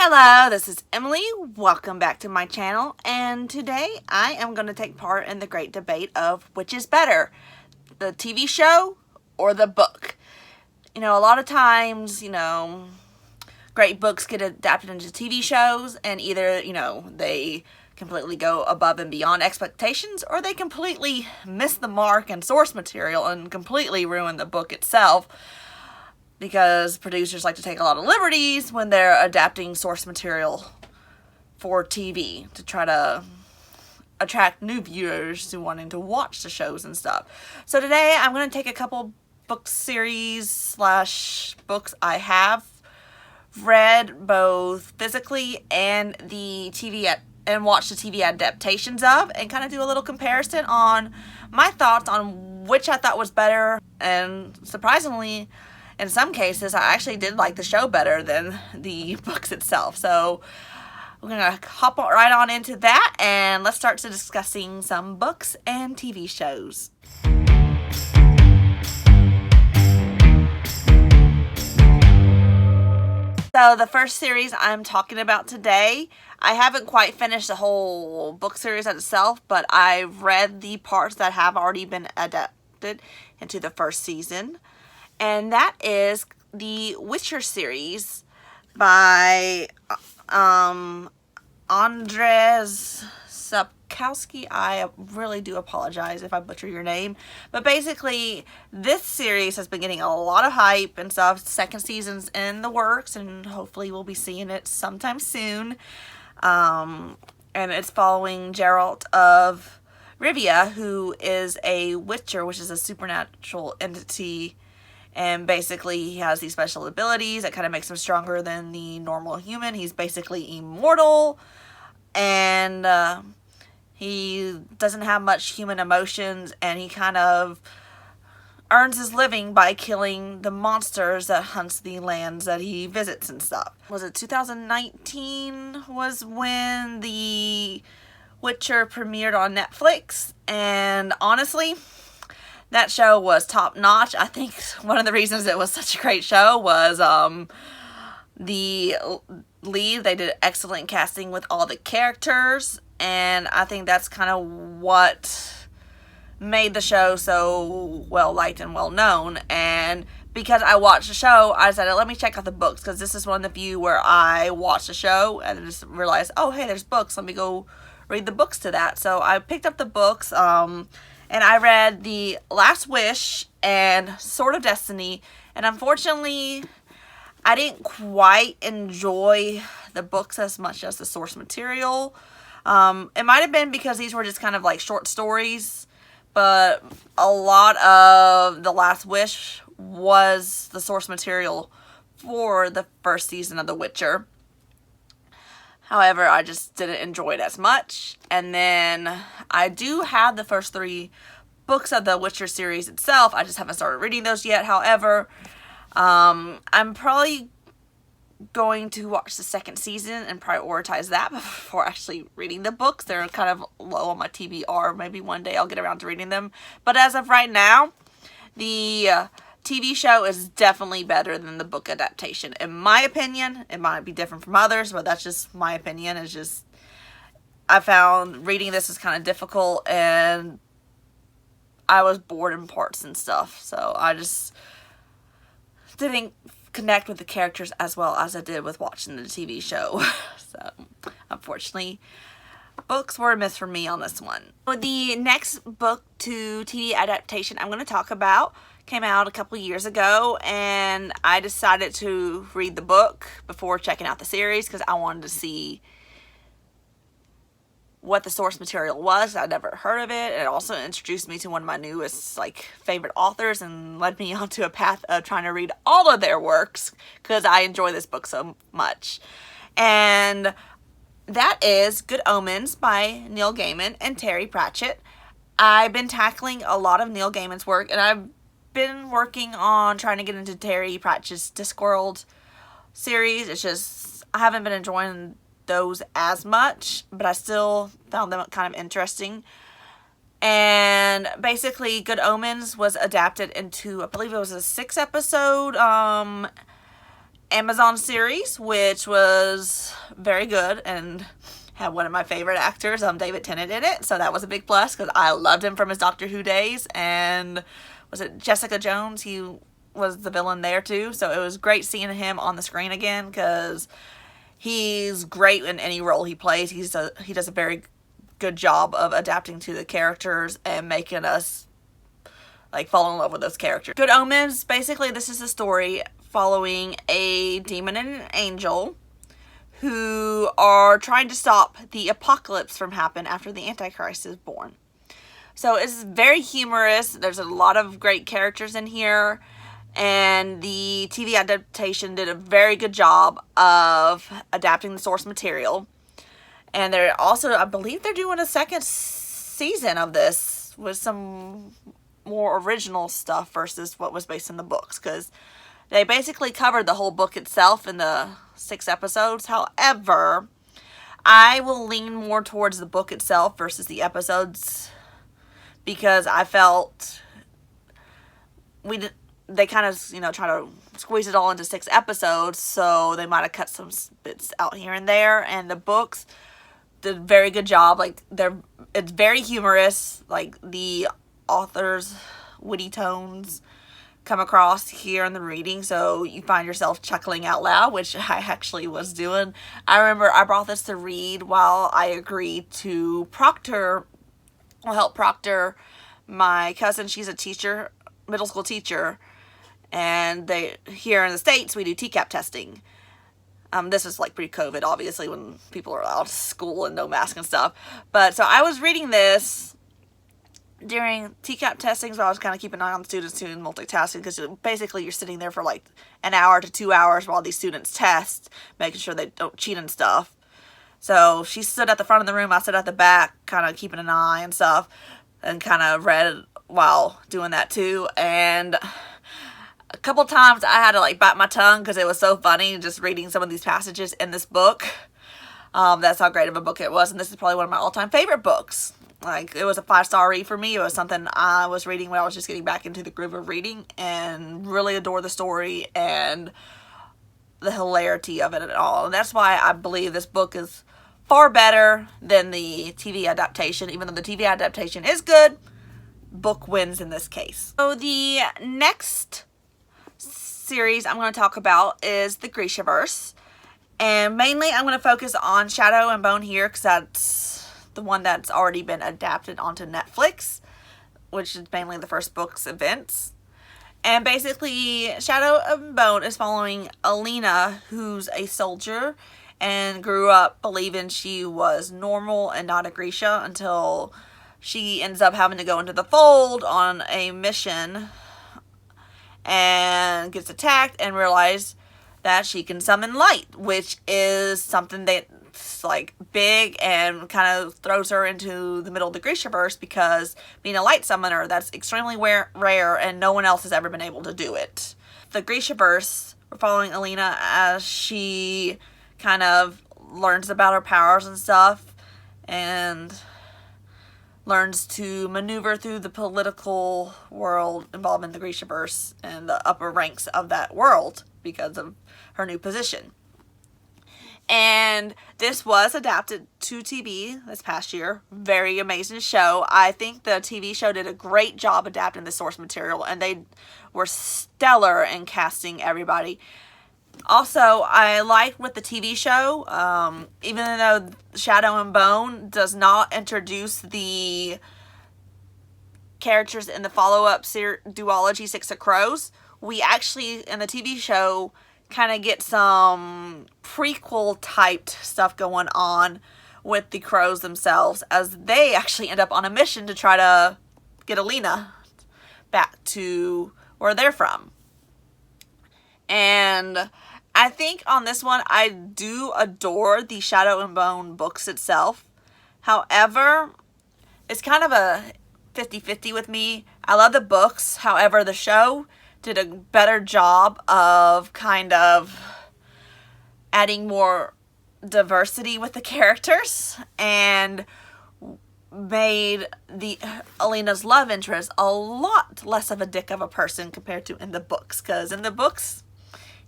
Hello, this is Emily. Welcome back to my channel, and today I am going to take part in the great debate of which is better, the TV show or the book. A lot of times, great books get adapted into TV shows, and either, they completely go above and beyond expectations, or they completely miss the mark and source material and completely ruin the book itself. Because producers like to take a lot of liberties when they're adapting source material for TV to try to attract new viewers to wanting to watch the shows and stuff. So today I'm going to take a couple book series / books I have read both physically and and watch the TV adaptations of, and kind of do a little comparison on my thoughts on which I thought was better. And surprisingly, in some cases, I actually did like the show better than the books itself. So we're going to hop right on into that, and let's start to discussing some books and TV shows. So the first series I'm talking about today, I haven't quite finished the whole book series itself, but I've read the parts that have already been adapted into the first season. And that is the Witcher series by Andrzej Sapkowski. I really do apologize if I butcher your name. But basically, this series has been getting a lot of hype and stuff. Second season's in the works, and hopefully we'll be seeing it sometime soon. And it's following Geralt of Rivia, who is a Witcher, which is a supernatural entity. And basically, he has these special abilities that kind of makes him stronger than the normal human. He's basically immortal, and he doesn't have much human emotions, and he kind of earns his living by killing the monsters that hunts the lands that he visits and stuff. Was it 2019 was when The Witcher premiered on Netflix, and honestly, that show was top notch. I think one of the reasons it was such a great show was the lead. They did excellent casting with all the characters, and I think that's kind of what made the show so well liked and well known. And because I watched the show, I decided, let me check out the books, because this is one of the few where I watched the show and just realized, oh hey, there's books, let me go read the books to that. So I picked up the books, and I read The Last Wish and Sword of Destiny. And unfortunately, I didn't quite enjoy the books as much as the source material. It might have been because these were just kind of like short stories. But a lot of The Last Wish was the source material for the first season of The Witcher. However, I just didn't enjoy it as much. And then I do have the first 3 books of the Witcher series itself. I just haven't started reading those yet. However, I'm probably going to watch the second season and prioritize that before actually reading the books. They're kind of low on my TBR. Maybe one day I'll get around to reading them. But as of right now, the TV show is definitely better than the book adaptation. In my opinion, it might be different from others, but that's just my opinion. It's just, I found reading this is kind of difficult, and I was bored in parts and stuff. So I just didn't connect with the characters as well as I did with watching the TV show. So unfortunately, books were a miss for me on this one. The next book to TV adaptation I'm going to talk about came out a couple years ago, and I decided to read the book before checking out the series because I wanted to see what the source material was. I'd never heard of it. It also introduced me to one of my newest favorite authors and led me onto a path of trying to read all of their works because I enjoy this book so much. And that is Good Omens by Neil Gaiman and Terry Pratchett. I've been tackling a lot of Neil Gaiman's work, and I've been working on trying to get into Terry Pratchett's Discworld series. It's just, I haven't been enjoying those as much, but I still found them kind of interesting. And basically, Good Omens was adapted into, I believe it was a 6-episode Amazon series, which was very good and had one of my favorite actors, David Tennant, in it. So that was a big plus because I loved him from his Doctor Who days. And was it Jessica Jones? He was the villain there too. So it was great seeing him on the screen again because he's great in any role he plays. He does a very good job of adapting to the characters and making us like fall in love with those characters. Good Omens, basically this is a story following a demon and an angel who are trying to stop the apocalypse from happening after the Antichrist is born. So it's very humorous. There's a lot of great characters in here. And the TV adaptation did a very good job of adapting the source material. And they're also, I believe they're doing a second season of this with some more original stuff versus what was based in the books. Because they basically covered the whole book itself in the 6 episodes. However, I will lean more towards the book itself versus the episodes. Because I felt they kind of, try to squeeze it all into 6 episodes, so they might have cut some bits out here and there. And the books did a very good job. Like, it's very humorous. Like, the author's witty tones come across here in the reading, so you find yourself chuckling out loud, which I actually was doing. I remember I brought this to read while I agreed to help proctor my cousin. She's a teacher, middle school teacher, and here in the States we do TCAP testing. This is like pre-COVID, obviously, when people are out of school and no mask and stuff. But so I was reading this during TCAP testing, so I was kind of keeping an eye on the students doing multitasking, because basically you're sitting there for like an hour to 2 hours while these students test, making sure they don't cheat and stuff. So she stood at the front of the room, I stood at the back, kind of keeping an eye and stuff, and kind of read while doing that too. And a couple times I had to like bite my tongue because it was so funny just reading some of these passages in this book. That's how great of a book it was, and this is probably one of my all-time favorite books. Like, it was a 5-star read for me. It was something I was reading when I was just getting back into the groove of reading, and really adore the story and the hilarity of it at all. And that's why I believe this book is far better than the TV adaptation. Even though the TV adaptation is good, book wins in this case. So the next series I'm going to talk about is the Grishaverse. And mainly I'm going to focus on Shadow and Bone here, because that's the one that's already been adapted onto Netflix, which is mainly the first book's events. And basically, Shadow and Bone is following Alina, who's a soldier and grew up believing she was normal and not a Grisha, until she ends up having to go into the fold on a mission and gets attacked and realizes that she can summon light, which is something that's like big and kind of throws her into the middle of the Grishaverse, because being a light summoner, that's extremely rare and no one else has ever been able to do it. The Grishaverse, we're following Alina as she kind of learns about her powers and stuff and learns to maneuver through the political world involved in the Grishaverse and the upper ranks of that world because of her new position. And this was adapted to TV this past year. Very amazing show. I think the TV show did a great job adapting the source material, and they were stellar in casting everybody. Also, I like with the TV show, even though Shadow and Bone does not introduce the characters in the follow-up duology Six of Crows, we actually, in the TV show, kind of get some prequel typed stuff going on with the crows themselves, as they actually end up on a mission to try to get Alina back to where they're from. And I think on this one, I do adore the Shadow and Bone books itself. However, it's kind of a 50-50 with me. I love the books. However, the show did a better job of kind of adding more diversity with the characters and made Alina's love interest a lot less of a dick of a person compared to in the books. Because in the books,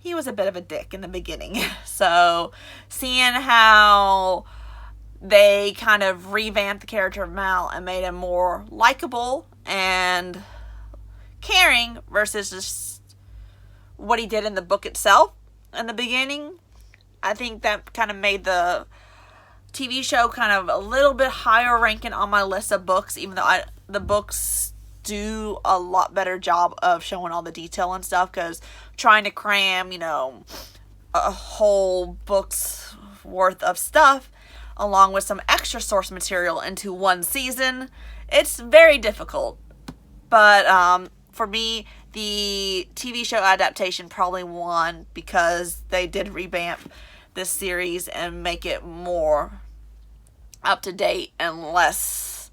he was a bit of a dick in the beginning. So seeing how they kind of revamped the character of Mal and made him more likable and caring versus just what he did in the book itself in the beginning, I think that kind of made the TV show kind of a little bit higher ranking on my list of books, even though the books do a lot better job of showing all the detail and stuff, because trying to cram, a whole book's worth of stuff along with some extra source material into one season, it's very difficult. But for me, the TV show adaptation probably won because they did revamp this series and make it more up to date and less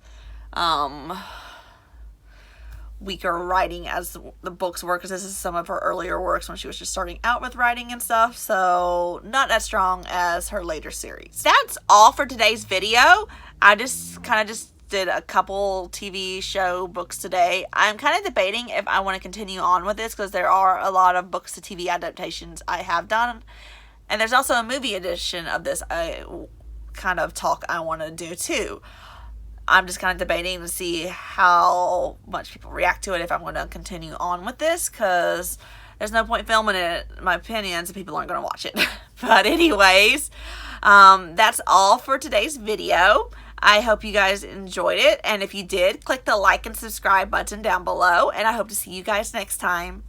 weaker writing as the books were, because this is some of her earlier works when she was just starting out with writing and stuff, so not as strong as her later series. That's all for today's video. I just did a couple TV show books today. I'm kind of debating if I want to continue on with this, because there are a lot of books to TV adaptations I have done, and there's also a movie edition of this I want to do too. I'm just kind of debating to see how much people react to it, if I'm going to continue on with this, because there's no point filming it, in my opinion, so people aren't going to watch it. But anyways, that's all for today's video. I hope you guys enjoyed it, and if you did, click the like and subscribe button down below, and I hope to see you guys next time.